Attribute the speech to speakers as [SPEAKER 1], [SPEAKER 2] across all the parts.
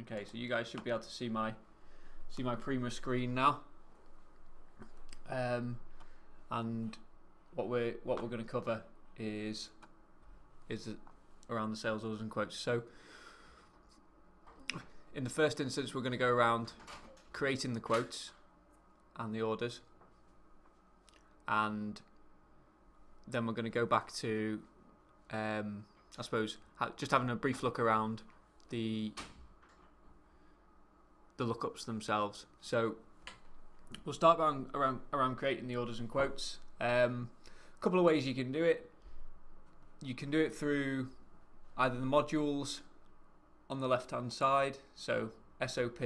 [SPEAKER 1] Okay, so you guys should be able to see my Prima screen now. And what we're going to cover is around the sales orders and quotes. So in the first instance, we're going to go around creating the quotes and the orders, and then we're going to go back to I suppose just having a brief look around the lookups themselves. So we'll start around creating the orders and quotes. A couple of ways you can do it. You can do it through either the modules on the left hand side, so SOP,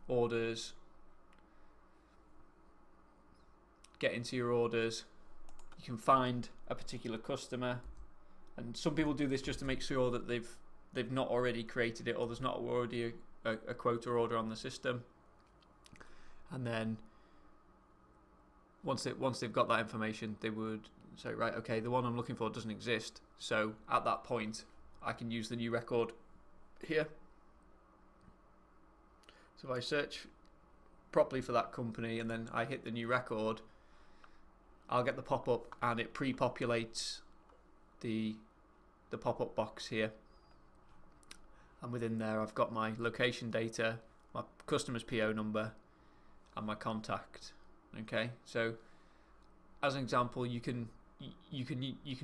[SPEAKER 1] orders, get into your orders. You can find a particular customer, and some people do this just to make sure that they've not already created it, or there's not already a quote or order on the system. And then once they've got that information, they would say, right, okay, the one I'm looking for doesn't exist. So at that point, I can use the new record here. So if I search properly for that company and then I hit the new record, I'll get the pop-up, and it pre-populates the pop-up box here. And within there, I've got my location data, my customer's PO number, and my contact. Okay, so as an example, you can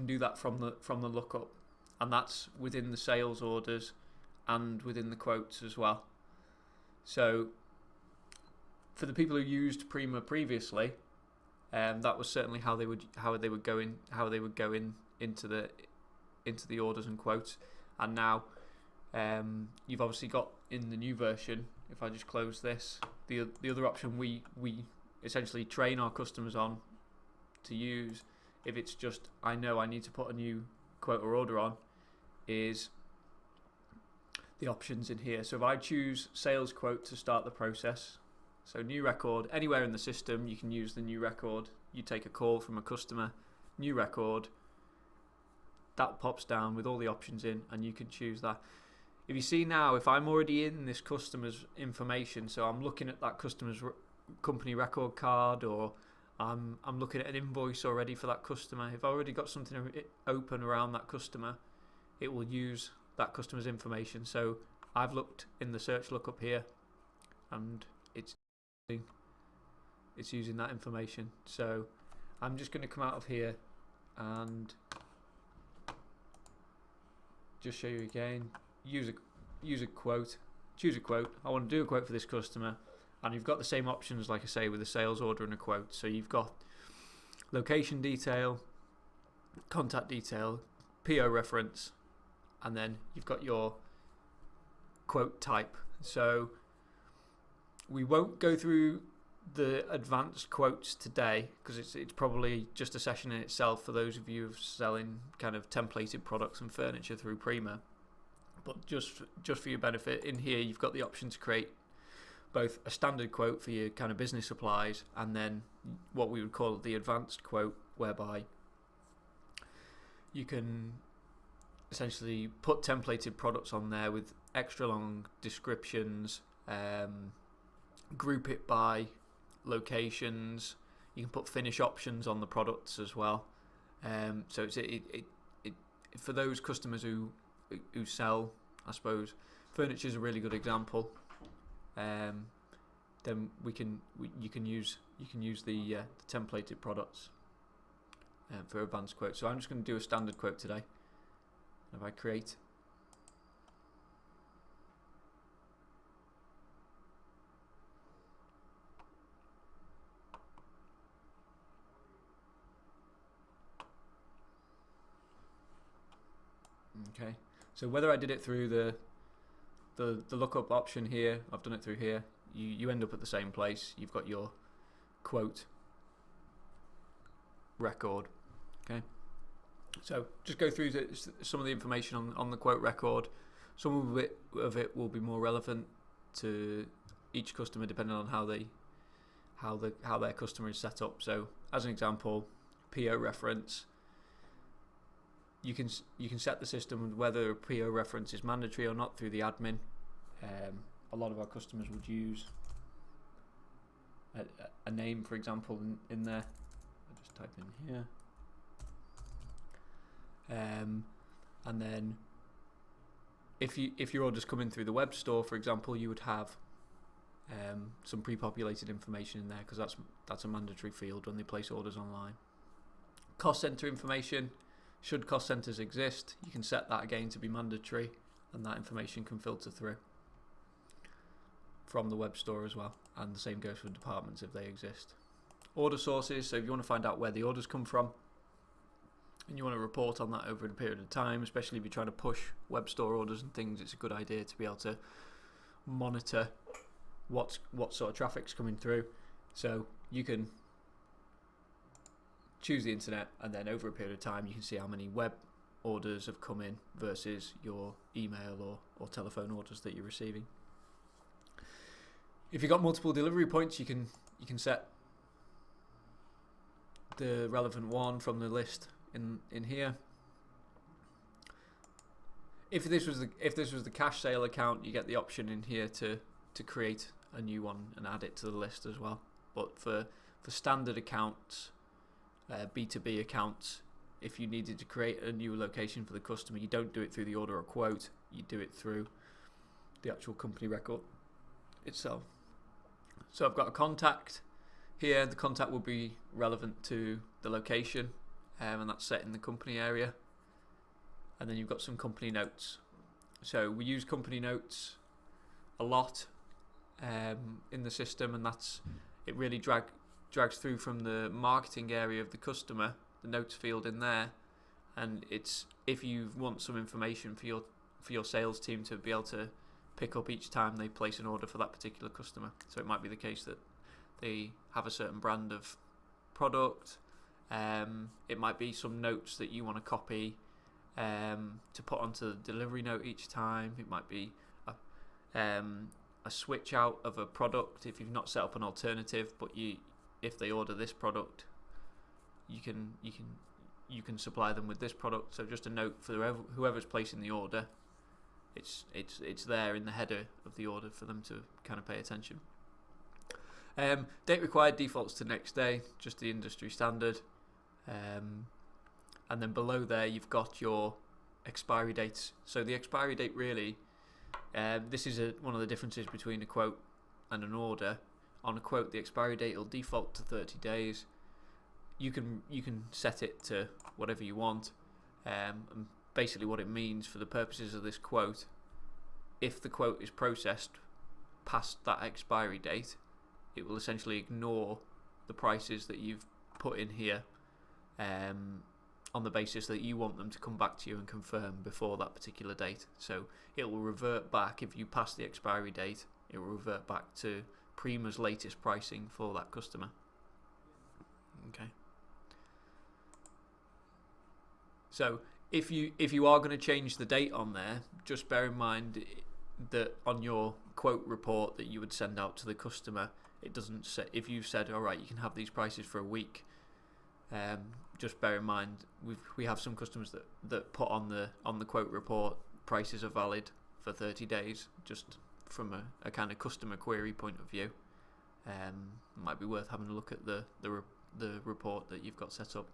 [SPEAKER 1] do that from the lookup, and that's within the sales orders and within the quotes as well. So for the people who used Prima previously, that was certainly how they would go into the orders and quotes. And now you've obviously got in the new version, if I just close this, the other option we essentially train our customers on to use, if it's just I know I need to put a new quote or order on, is the options in here. So if I choose sales quote to start the process, so new record, anywhere in the system you can use the new record. You take a call from a customer, new record, that pops down with all the options in, and you can choose that. If you see now, if I'm already in this customer's information, so I'm looking at that customer's company record card, or I'm looking at an invoice already for that customer, if I've already got something open around that customer, it will use that customer's information. So I've looked in the search lookup here, and it's using that information. So I'm just going to come out of here and just show you again. Use a quote, choose a quote. I want to do a quote for this customer, and you've got the same options, like I say, with a sales order and a quote. So you've got location detail, contact detail, PO reference, and then you've got your quote type. So we won't go through the advanced quotes today, because it's probably just a session in itself for those of you selling kind of templated products and furniture through Prima. But just for your benefit, in here you've got the option to create both a standard quote for your kind of business supplies, and then what we would call the advanced quote, whereby you can essentially put templated products on there with extra long descriptions, group it by locations. You can put finish options on the products as well. So it for those customers who sell, I suppose, furniture is a really good example. Then you can use the templated products for advanced quotes. So I'm just going to do a standard quote today. If I create, okay. So whether I did it through the lookup option here, I've done it through here, you end up at the same place. You've got your quote record. Okay. So just go through some of the information on the quote record. Some of it will be more relevant to each customer depending on how their customer is set up. So as an example, PO reference. you can set the system whether a PO reference is mandatory or not through the admin. A lot of our customers would use a name, for example, in there. I'll just type in here. And then if your orders come in through the web store, for example, you would have some pre-populated information in there, because that's a mandatory field when they place orders online. Cost center information. Should cost centers exist, you can set that again to be mandatory, and that information can filter through from the web store as well, and the same goes for departments if they exist. Order sources, so if you want to find out where the orders come from and you want to report on that over a period of time, especially if you're trying to push web store orders and things, it's a good idea to be able to monitor what sort of traffic's coming through. So you can choose the internet, and then over a period of time you can see how many web orders have come in versus your email or telephone orders that you're receiving. If you've got multiple delivery points, you can set the relevant one from the list in here. If this was the cash sale account, you get the option in here to create a new one and add it to the list as well. But for standard accounts, B2B accounts, if you needed to create a new location for the customer, you don't do it through the order or quote, you do it through the actual company record itself. So I've got a contact here. The contact will be relevant to the location, and that's set in the company area. And then you've got some company notes. So we use company notes a lot in the system, and it really drags through from the marketing area of the customer, the notes field in there, and it's if you want some information for your sales team to be able to pick up each time they place an order for that particular customer. So it might be the case that they have a certain brand of product. It might be some notes that you want to copy to put onto the delivery note each time. It might be a switch out of a product if you've not set up an alternative, but if they order this product, you can supply them with this product. So just a note for whoever's placing the order. It's there in the header of the order for them to kind of pay attention. Date required defaults to next day, just the industry standard. And then below there you've got your expiry dates. So the expiry date really, this is one of the differences between a quote and an order. On a quote, the expiry date will default to 30 days. You can set it to whatever you want. And basically what it means for the purposes of this quote, if the quote is processed past that expiry date, it will essentially ignore the prices that you've put in here on the basis that you want them to come back to you and confirm before that particular date. So it will revert back, if you pass the expiry date, it will revert back to Prima's latest pricing for that customer. Okay. So if you are going to change the date on there, just bear in mind that on your quote report that you would send out to the customer, it doesn't say, if you've said, all right, you can have these prices for a week, just bear in mind we have some customers that put on the quote report prices are valid for 30 days, just from a kind of customer query point of view. Might be worth having a look at the report that you've got set up.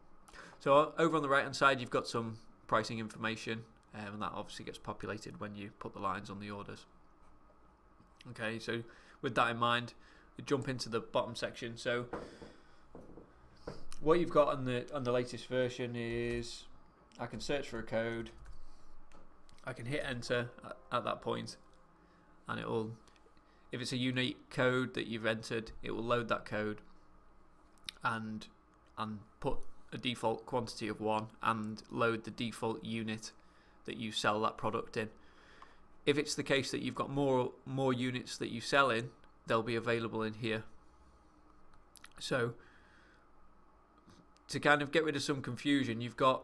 [SPEAKER 1] So over on the right hand side you've got some pricing information, and that obviously gets populated when you put the lines on the orders. Okay, so with that in mind, we jump into the bottom section. So what you've got on the latest version is I can search for a code, I can hit enter at that point, and it will, if it's a unique code that you've entered, it will load that code and put a default quantity of 1 and load the default unit that you sell that product in. If it's the case that you've got more units that you sell in, they'll be available in here. So to kind of get rid of some confusion, you've got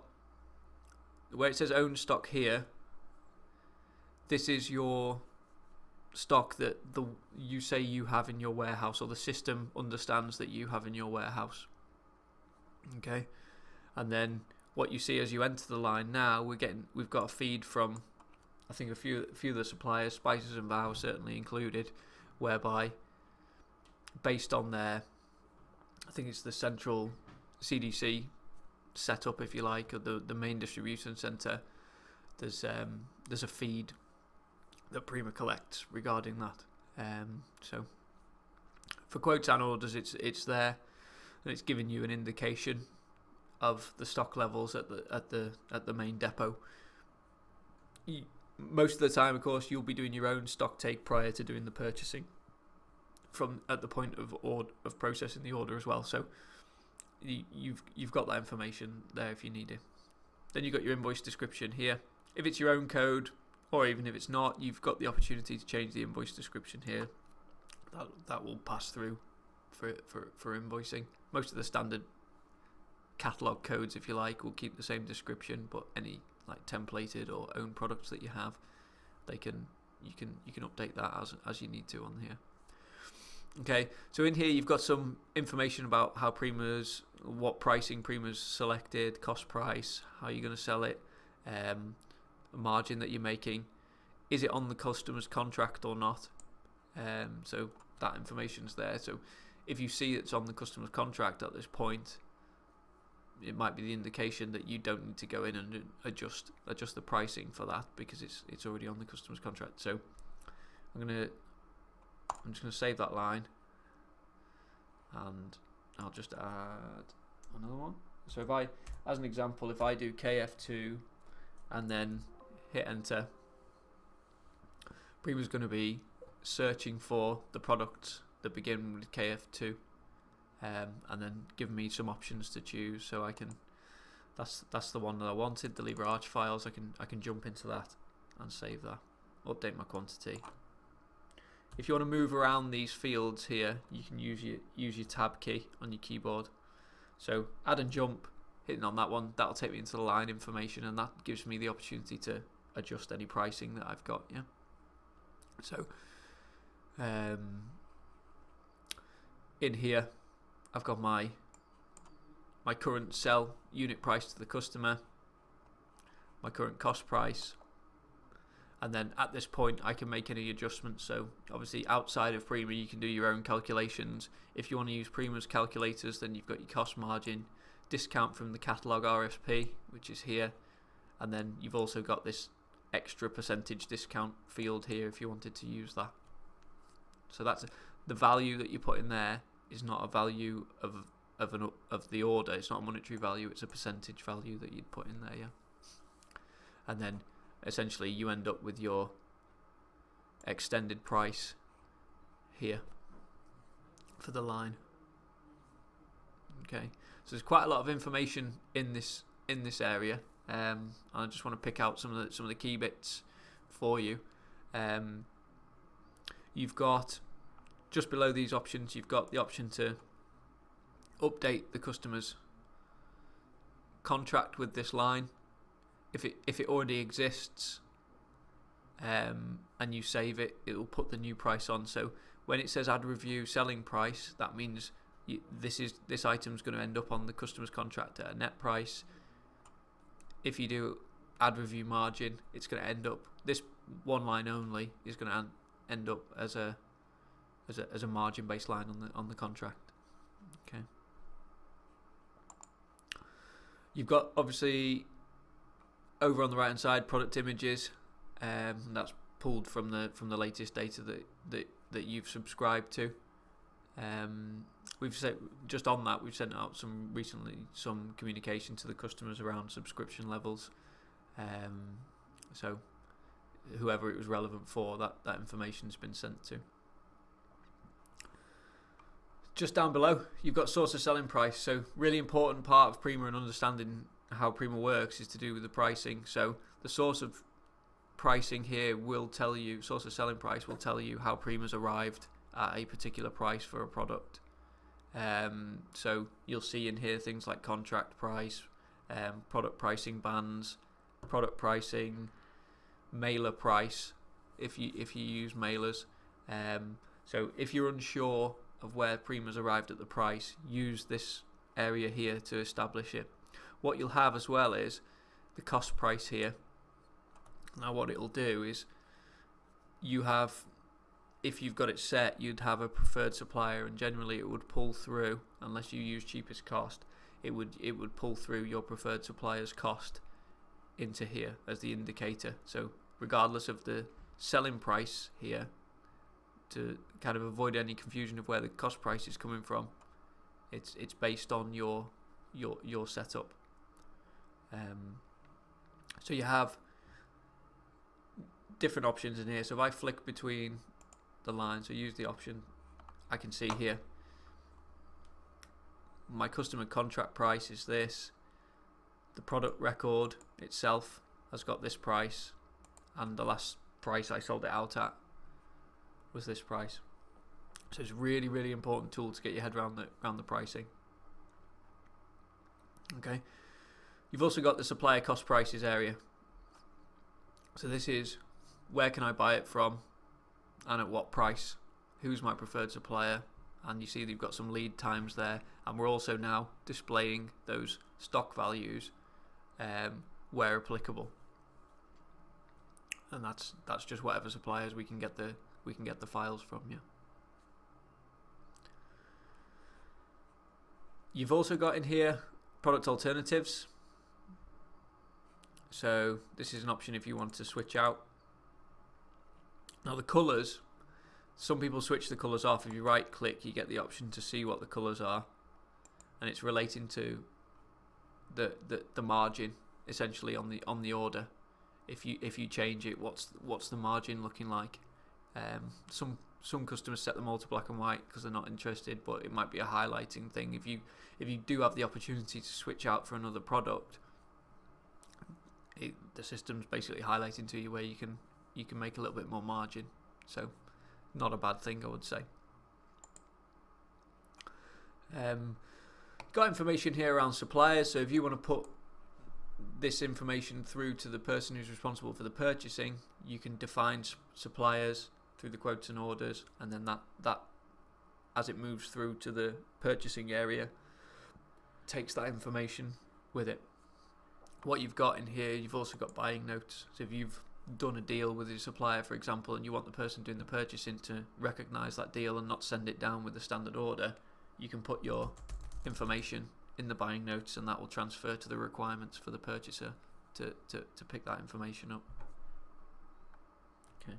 [SPEAKER 1] where it says own stock here, this is your stock that you say you have in your warehouse, or the system understands that you have in your warehouse. Okay, and then what you see as you enter the line now, we've got a feed from, I think, a few of the suppliers, Spices and Vow certainly included, whereby based on their, I think it's the central CDC setup, if you like, or the main distribution center, there's a feed that Prima collects regarding that. So for quotes and orders, it's there, and it's giving you an indication of the stock levels at the main depot. Most of the time, of course, you'll be doing your own stock take prior to doing the purchasing from at the point of processing the order as well. So you've got that information there if you need it. Then you've got your invoice description here. If it's your own code, or even if it's not, you've got the opportunity to change the invoice description here. That will pass through for invoicing. Most of the standard catalog codes, if you like, will keep the same description, but any like templated or own products that you have, you can update that as you need to on here. Okay, so in here you've got some information about how what pricing Prima's selected, cost price, how you're going to sell it, margin that you're making, is it on the customer's contract or not? So that information's there. So if you see it's on the customer's contract at this point, it might be the indication that you don't need to go in and adjust the pricing for that, because it's already on the customer's contract. So I'm just gonna save that line, and I'll just add another one. So if I, as an example, if I do KF2 and then hit enter, Prima's going to be searching for the products that begin with KF2, and then giving me some options to choose. So I can, that's the one that I wanted, the Lever Arch files. I can jump into that and save that, update my quantity. If you want to move around these fields here, you can use your tab key on your keyboard. So add and jump, hitting on that one, that'll take me into the line information, and that gives me the opportunity to adjust any pricing that I've got. Yeah. So in here I've got my current sell unit price to the customer, my current cost price, and then at this point I can make any adjustments. So obviously outside of Prima you can do your own calculations. If you want to use Prima's calculators, then you've got your cost margin, discount from the catalogue RSP, which is here, and then you've also got this extra percentage discount field here if you wanted to use that. So that's the value that you put in there is not a value of the order. It's not a monetary value, it's a percentage value that you'd put in there. Yeah. And then essentially you end up with your extended price here for the line. Okay, so there's quite a lot of information in this area. I just want to pick out some of the key bits for you. You've got, just below these options, you've got the option to update the customer's contract with this line. If it already exists, and you save it, it will put the new price on. So when it says add review selling price, that means this item's going to end up on the customer's contract at a net price. If you do add review margin, it's going to end up, this one line only is going to end up as a margin based line on the contract. Okay. You've got obviously over on the right hand side product images, that's pulled from the latest data that you've subscribed to. We've said just on that, we've sent out some communication to the customers around subscription levels. So whoever it was relevant for, that information's been sent to. Just down below, you've got source of selling price. So really important part of Prima and understanding how Prima works is to do with the pricing. So the source of pricing here will tell you, source of selling price will tell you how Prima's arrived at a particular price for a product. So you'll see in here things like contract price, product pricing bands, product pricing, mailer price if you use mailers. So if you're unsure of where Prima's arrived at the price, use this area here to establish it. what you'll have as well is the cost price here. Now what it'll do is you have, if you've got it set, you'd have a preferred supplier, and generally it would pull through, unless you use cheapest cost, it would pull through your preferred supplier's cost into here as the indicator. So regardless of the selling price here, to kind of avoid any confusion of where the cost price is coming from, it's based on your setup. So you have different options in here. So if I flick between the lines, so use the option, I can see here my customer contract price is this, the product record itself has got this price, and the last price I sold it out at was this price. So it's a really, really important tool to get your head around the pricing. Okay, you've also got the supplier cost prices area. So this is where can I buy it from and at what price, who's my preferred supplier, and you see they've got some lead times there, and we're also now displaying those stock values where applicable, and that's just whatever suppliers we can get the files from. Yeah. You've also got in here product alternatives. So this is an option if you want to switch out. Now the colours, some people switch the colours off. If you right click, you get the option to see what the colours are, and it's relating to the margin essentially on the order. If you change it, what's the margin looking like? Some customers set them all to black and white because they're not interested, but it might be a highlighting thing. If you do have the opportunity to switch out for another product, the system's basically highlighting to you where you can make a little bit more margin. So not a bad thing, I would say. Got information here around suppliers, so if you want to put this information through to the person who's responsible for the purchasing, you can define suppliers through the quotes and orders, and then that as it moves through to the purchasing area takes that information with it. What you've got in here, you've also got buying notes. So if you've done a deal with your supplier, for example, and you want the person doing the purchasing to recognise that deal and not send it down with the standard order, you can put your information in the buying notes, and that will transfer to the requirements for the purchaser to pick that information up. Okay.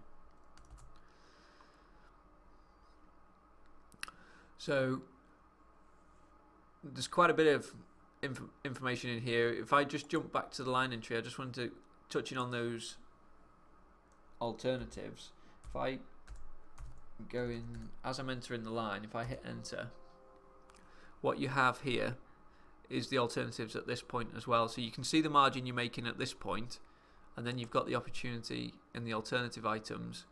[SPEAKER 1] So there's quite a bit of information in here. If I just jump back to the line entry, I just wanted to touch in on those alternatives. If I go in, as I'm entering the line, if I hit enter, what you have here is the alternatives at this point as well. So you can see the margin you're making at this point, and then you've got the opportunity in the alternative items,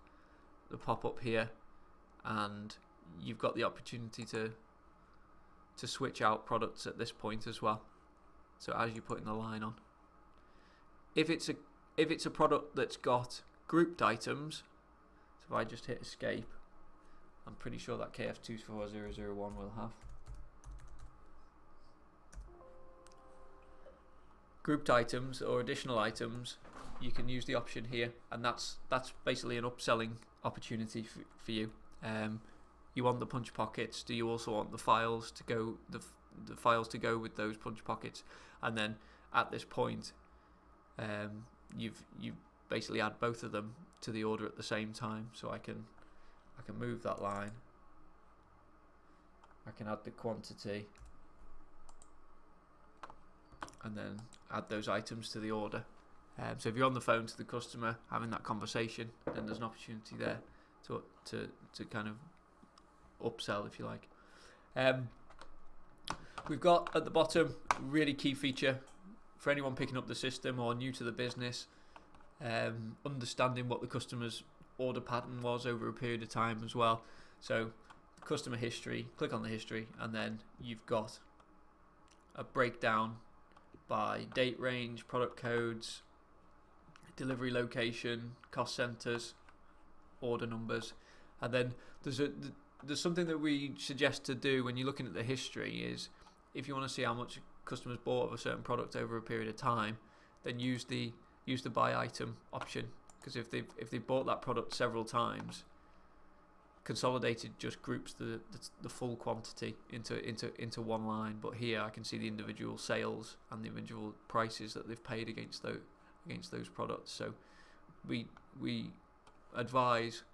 [SPEAKER 1] the pop up here, and you've got the opportunity to switch out products at this point as well. So as you're putting the line on, if it's a product that's got grouped items, so if I just hit escape, I'm pretty sure that KF24001 will have grouped items or additional items. You can use the option here, and that's basically an upselling opportunity for you. You want the punch pockets. Do you also want the files to go the files to go with those punch pockets? And then at this point, you've basically add both of them to the order at the same time. So I can move that line. I can add the quantity, and then add those items to the order. So if you're on the phone to the customer having that conversation, then there's an opportunity there to kind of upsell, if you like. We've got at the bottom a really key feature for anyone picking up the system or new to the business, understanding what the customer's order pattern was over a period of time as well. So customer history, click on the history, and then you've got a breakdown by date range, product codes, delivery location, cost centers, order numbers. And then there's something that we suggest to do when you're looking at the history is, if you want to see how much customers bought of a certain product over a period of time, then use the buy item option, because if they've bought that product several times, Consolidated just groups the full quantity into one line. But here I can see the individual sales and the individual prices that they've paid against those products. So we advise,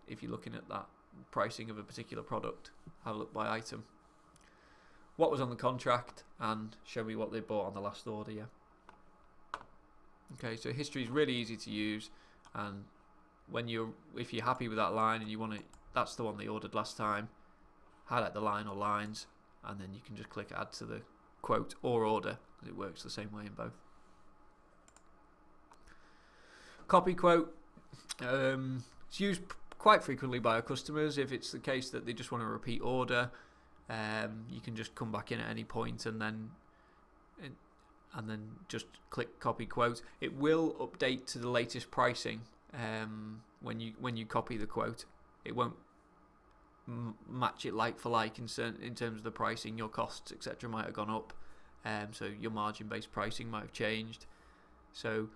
[SPEAKER 1] if you're looking at that pricing of a particular product, have a look by item, what was on the contract, and show me what they bought on the last order. Yeah. Okay, so history is really easy to use, and if you're happy with that line and that's the one they ordered last time, highlight the line or lines, and then you can just click add to the quote or order, because it works the same way in both. Copy quote. It's used quite frequently by our customers. If it's the case that they just want a repeat order, you can just come back in at any point and then just click copy quote. It will update to the latest pricing when you copy the quote. It won't match it like for like in terms of the pricing. Your costs, etc., might have gone up, so your margin-based pricing might have changed. So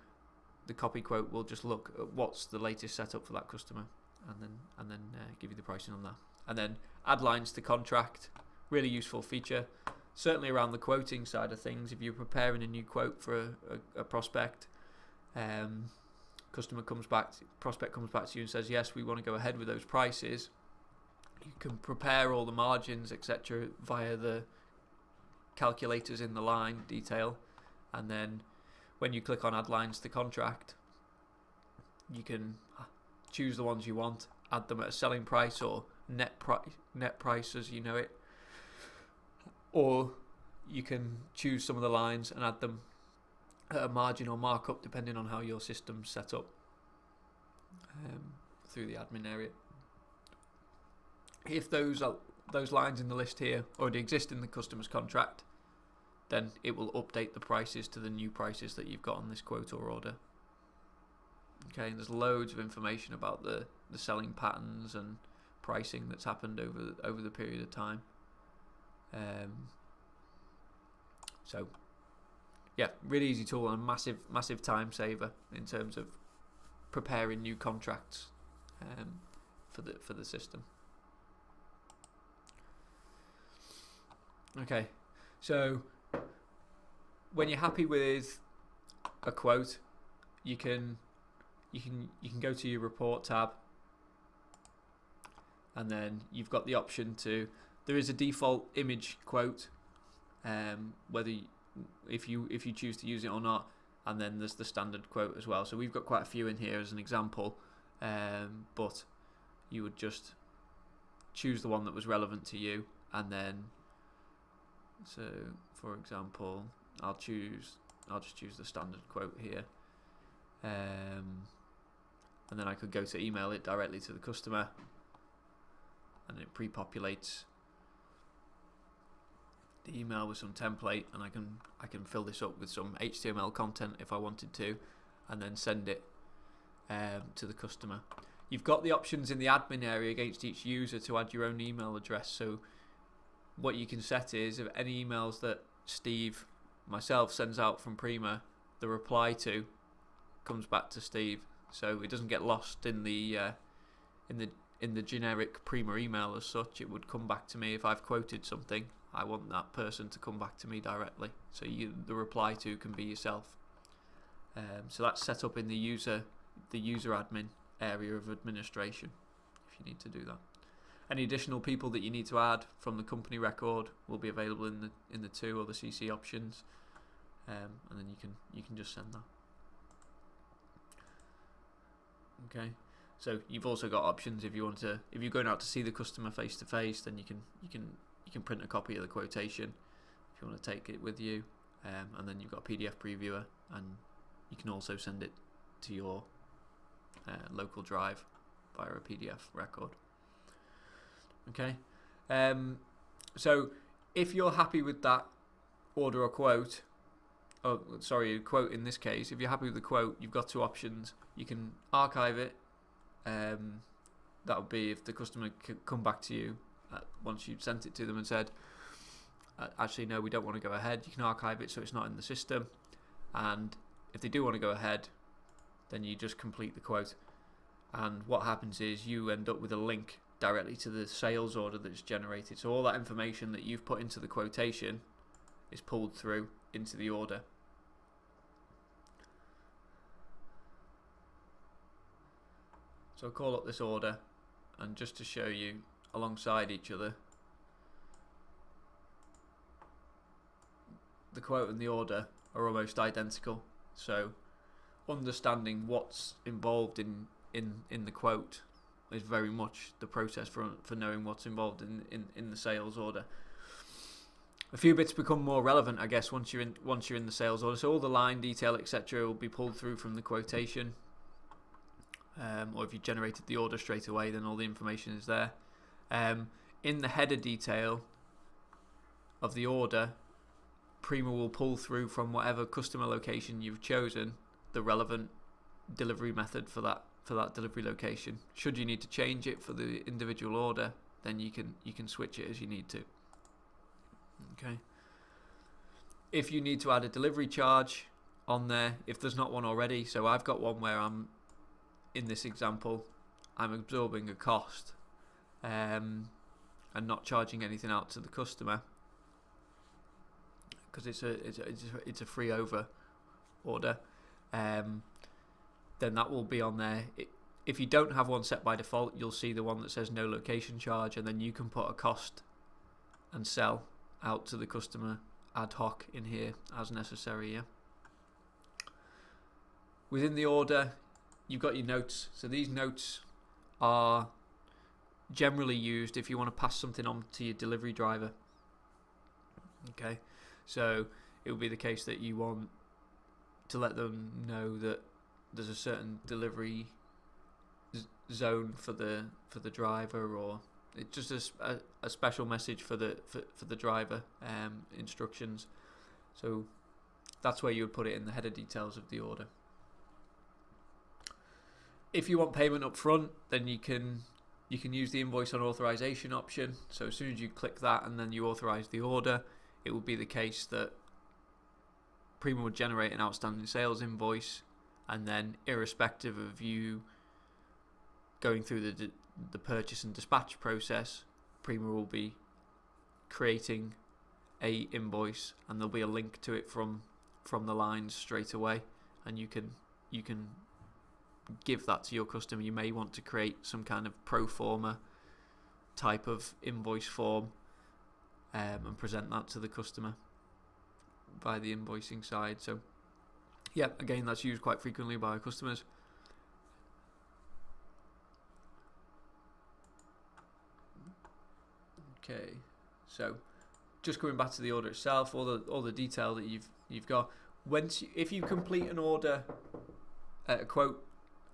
[SPEAKER 1] the copy quote will just look at what's the latest setup for that customer, and then give you the pricing on that. And then add lines to contract. Really useful feature, certainly around the quoting side of things. If you're preparing a new quote for a prospect, prospect comes back to you and says, yes, we want to go ahead with those prices, you can prepare all the margins, etc., via the calculators in the line detail, and then when you click on add lines to contract, you can choose the ones you want, add them at a selling price or net price as you know it, or you can choose some of the lines and add them at a margin or markup depending on how your system's set up through the admin area. If those lines in the list here already exist in the customer's contract, then it will update the prices to the new prices that you've got on this quote or order. Okay, and there's loads of information about the selling patterns and pricing that's happened over the period of time. So yeah, really easy tool and a massive time saver in terms of preparing new contracts for the system. Okay, so when you're happy with a quote, you can go to your report tab, and then you've got the option to. There is a default image quote, if you choose to use it or not, and then there's the standard quote as well. So we've got quite a few in here as an example, but you would just choose the one that was relevant to you, and then, so for example, I'll just choose the standard quote here, and then I could go to email it directly to the customer, and it pre-populates the email with some template, and I can fill this up with some HTML content if I wanted to, and then send it to the customer. You've got the options in the admin area against each user to add your own email address. So what you can set is, if any emails that Steve, myself, sends out from Prima, the reply to comes back to Steve, so it doesn't get lost in the generic Prima email as such. It would come back to me if I've quoted something. I want that person to come back to me directly, so the reply to can be yourself. So that's set up in the user admin area of administration, if you need to do that. Any additional people that you need to add from the company record will be available in the to or the CC options, and then you can just send that. Okay, so you've also got options if you're going out to see the customer face to face, then you can print a copy of the quotation if you want to take it with you, and then you've got a PDF previewer, and you can also send it to your local drive via a PDF record. Okay, so if you're happy with that order or quote, a quote in this case, if you're happy with the quote, you've got two options. You can archive it. That would be if the customer could come back to you once you've sent it to them and said, actually no, we don't want to go ahead, you can archive it so it's not in the system. And if they do want to go ahead, then you just complete the quote. And what happens is you end up with a link directly to the sales order that's generated. So all that information that you've put into the quotation is pulled through into the order. So I'll call up this order, and just to show you alongside each other, the quote and the order are almost identical. So understanding what's involved in the quote is very much the process for knowing what's involved in the sales order. A few bits become more relevant, I guess, once you're in the sales order. So all the line detail, etc., will be pulled through from the quotation. Or if you generated the order straight away, then all the information is there. In the header detail of the order, Prima will pull through from whatever customer location you've chosen the relevant delivery method for that delivery location. Should you need to change it for the individual order, then you can switch it as you need to. Okay. If you need to add a delivery charge on there, if there's not one already, so I've got one where in this example, I'm absorbing a cost and not charging anything out to the customer because it's a free over order. Then that will be on there. If you don't have one set by default, you'll see the one that says no location charge, and then you can put a cost and sell out to the customer ad hoc in here as necessary. Yeah. Within the order, you've got your notes. So these notes are generally used if you want to pass something on to your delivery driver. Okay, so it will be the case that you want to let them know that there's a certain delivery zone for the driver, or it's just a special message for the driver instructions. So that's where you would put it in the header details of the order. If you want payment up front, then you can use the invoice on authorization option. So as soon as you click that and then you authorize the order, it will be the case that Prima would generate an outstanding sales invoice, and then irrespective of you going through the purchase and dispatch process, Prima will be creating a invoice, and there'll be a link to it from the lines straight away, and you can give that to your customer. You may want to create some kind of pro forma type of invoice form and present that to the customer by the invoicing side. So yeah, again, that's used quite frequently by our customers. Okay, so just coming back to the order itself, all the detail that you've got. If you complete an order, a quote,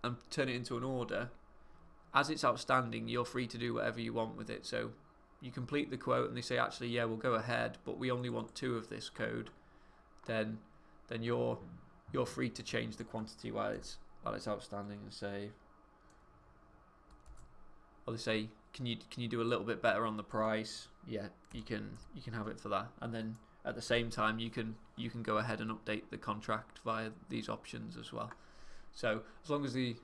[SPEAKER 1] and turn it into an order, as it's outstanding, you're free to do whatever you want with it. So you complete the quote and they say, actually, yeah, we'll go ahead, but we only want 2 of this code, then you're free to change the quantity while it's outstanding, and say, or they say, can you do a little bit better on the price? Yeah, you can have it for that. And then at the same time, you can go ahead and update the contract via these options as well. So as long as the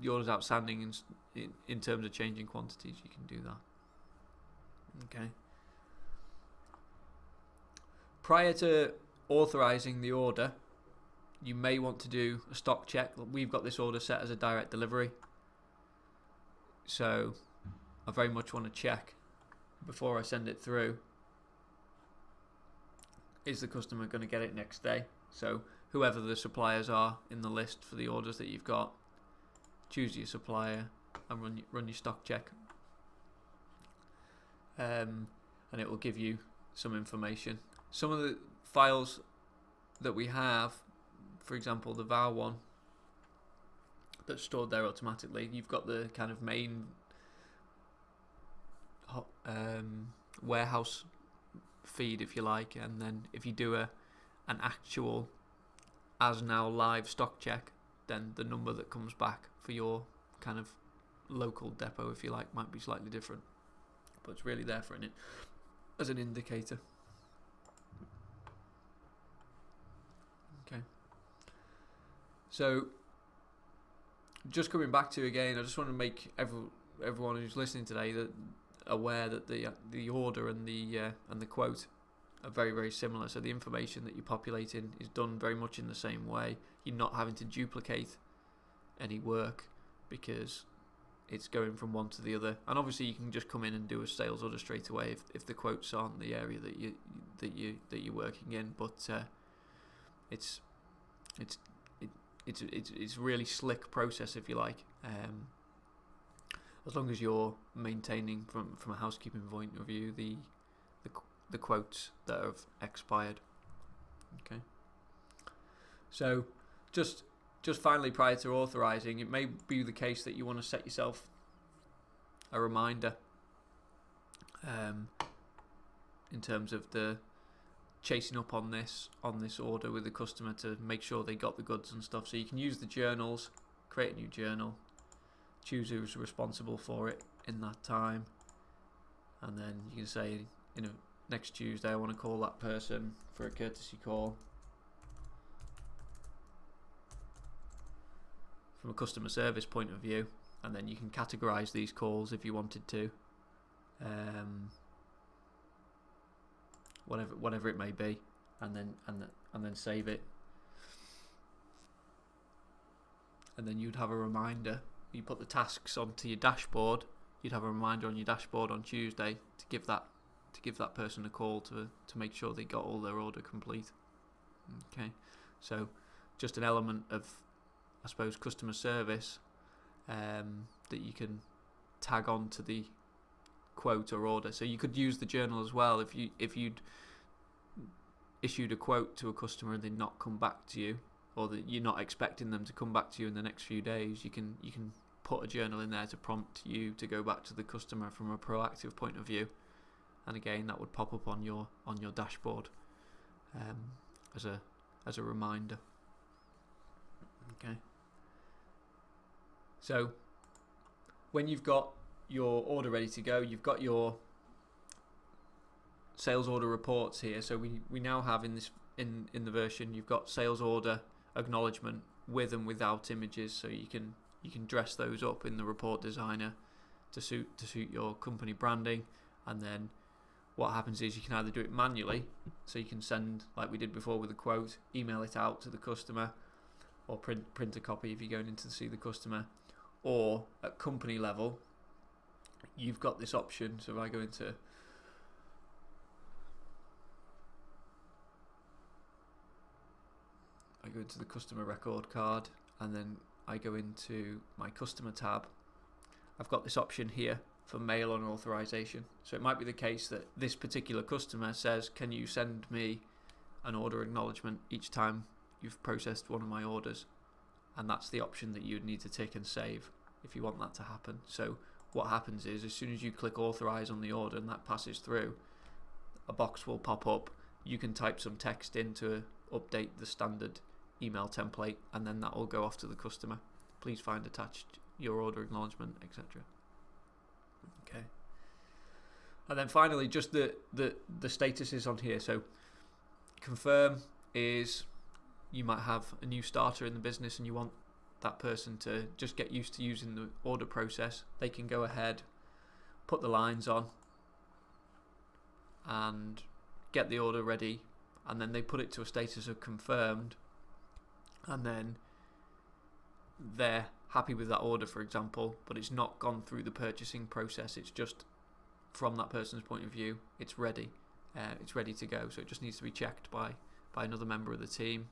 [SPEAKER 1] order's outstanding in terms of changing quantities, you can do that. Okay. Prior to authorizing the order, you may want to do a stock check. We've got this order set as a direct delivery, so I very much want to check before I send it through, is the customer going to get it next day? So whoever the suppliers are in the list for the orders that you've got, choose your supplier and run your stock check, and it will give you some information. Some of the files that we have, for example the VAR one that's stored there automatically, you've got the kind of main warehouse feed, if you like, and then if you do an actual as now live stock check, then the number that comes back for your kind of local depot, if you like, might be slightly different, but it's really there for it. as an indicator. Okay. So just coming back to again, I just want to make everyone who's listening today that aware that the order and the quote are very, very similar. So the information that you're populating is done very much in the same way. You're not having to duplicate any work because it's going from one to the other. And obviously you can just come in and do a sales order straight away if the quotes aren't the area that you're working in. But it's a really slick process, if you like. As long as you're maintaining from a housekeeping point of view the quotes that have expired. Okay. So just finally, prior to authorizing, it may be the case that you want to set yourself a reminder in terms of the chasing up on this order with the customer to make sure they got the goods and stuff. So you can use the journals, create a new journal, choose who's responsible for it in that time, and then you can say, next Tuesday I want to call that person for a courtesy call. From a customer service point of view, and then you can categorize these calls if you wanted to, whatever it may be, and then save it, and then you'd have a reminder. You put the tasks onto your dashboard. You'd have a reminder on your dashboard on Tuesday to give that person a call to make sure they got all their order complete. Okay, so just an element of, I suppose, customer service that you can tag on to the quote or order. So you could use the journal as well. If you'd issued a quote to a customer and they'd not come back to you, or that you're not expecting them to come back to you in the next few days, you can put a journal in there to prompt you to go back to the customer from a proactive point of view. And again, that would pop up on your dashboard as a reminder. Okay. So when you've got your order ready to go, you've got your sales order reports here. So we now have in the version, you've got sales order acknowledgement with and without images, so you can dress those up in the report designer to suit your company branding. And then what happens is you can either do it manually, so you can send, like we did before with the quote, email it out to the customer, or print a copy if you're going in to see the customer, or at company level you've got this option. So if I go into the customer record card, and then I go into my customer tab, I've got this option here for mail on authorization. So it might be the case that this particular customer says, can you send me an order acknowledgement each time you've processed one of my orders? And that's the option that you'd need to tick and save if you want that to happen. So what happens is, as soon as you click authorize on the order and that passes through, a box will pop up. You can type some text in to update the standard email template, and then that will go off to the customer. Please find attached your order acknowledgement, etc. Okay. And then finally, just the status is on here. So confirm is, you might have a new starter in the business and you want that person to just get used to using the order process. They can go ahead, put the lines on and get the order ready, and then they put it to a status of confirmed, and then they're happy with that order, for example, but it's not gone through the purchasing process. It's just, from that person's point of view, it's ready. It's ready to go. So it just needs to be checked by another member of the team,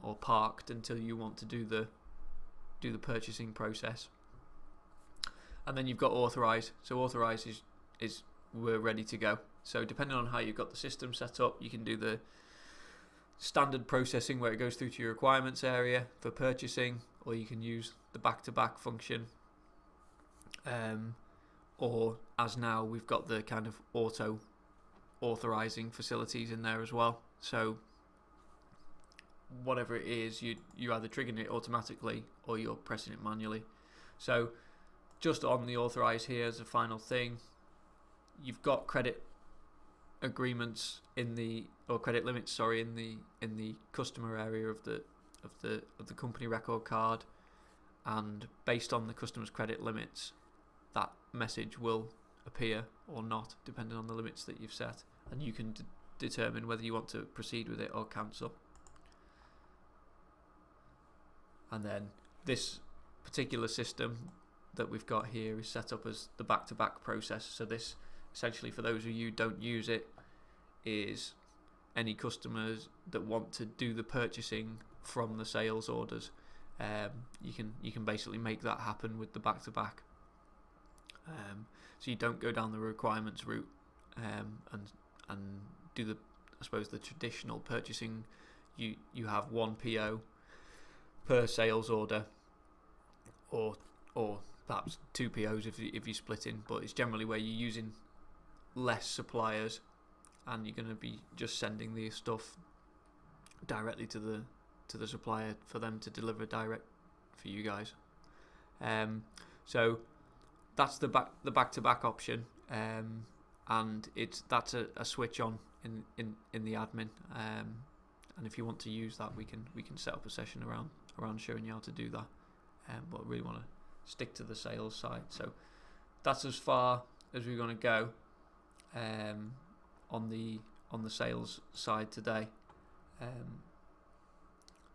[SPEAKER 1] or parked until you want to do the purchasing process. And then you've got authorize. So authorize is we're ready to go. So depending on how you've got the system set up, you can do the standard processing where it goes through to your requirements area for purchasing, or you can use the back-to-back function, or as now we've got the kind of auto authorizing facilities in there as well. So whatever it is, you're either triggering it automatically or you're pressing it manually. So just on the authorize here as a final thing, you've got credit agreements in the, or credit limits, sorry, in the customer area of the company record card, and based on the customer's credit limits, that message will appear or not, depending on the limits that you've set, and you can determine whether you want to proceed with it or cancel. And then this particular system that we've got here is set up as the back-to-back process. So this, essentially, for those of you who don't use it, is any customers that want to do the purchasing from the sales orders. You can basically make that happen with the back-to-back. So you don't go down the requirements route and do the, I suppose, the traditional purchasing. You have one PO per sales order, or perhaps two POs if you split in, but it's generally where you're using less suppliers and you're going to be just sending the stuff directly to the supplier for them to deliver direct for you guys. So that's the back-to-back option, and that's a switch on in the admin. And if you want to use that, we can set up a session around showing you how to do that. But I really want to stick to the sales side. So that's as far as we're going to go on the sales side today.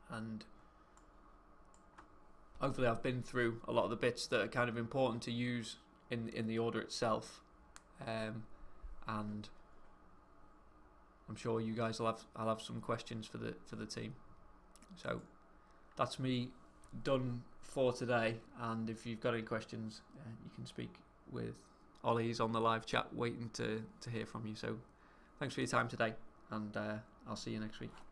[SPEAKER 1] And hopefully I've been through a lot of the bits that are kind of important to use in the order itself. And I'm sure you guys I'll have some questions for the team. So that's me done for today, and if you've got any questions, you can speak with Ollie. He's on the live chat waiting to hear from you. So thanks for your time today, and I'll see you next week.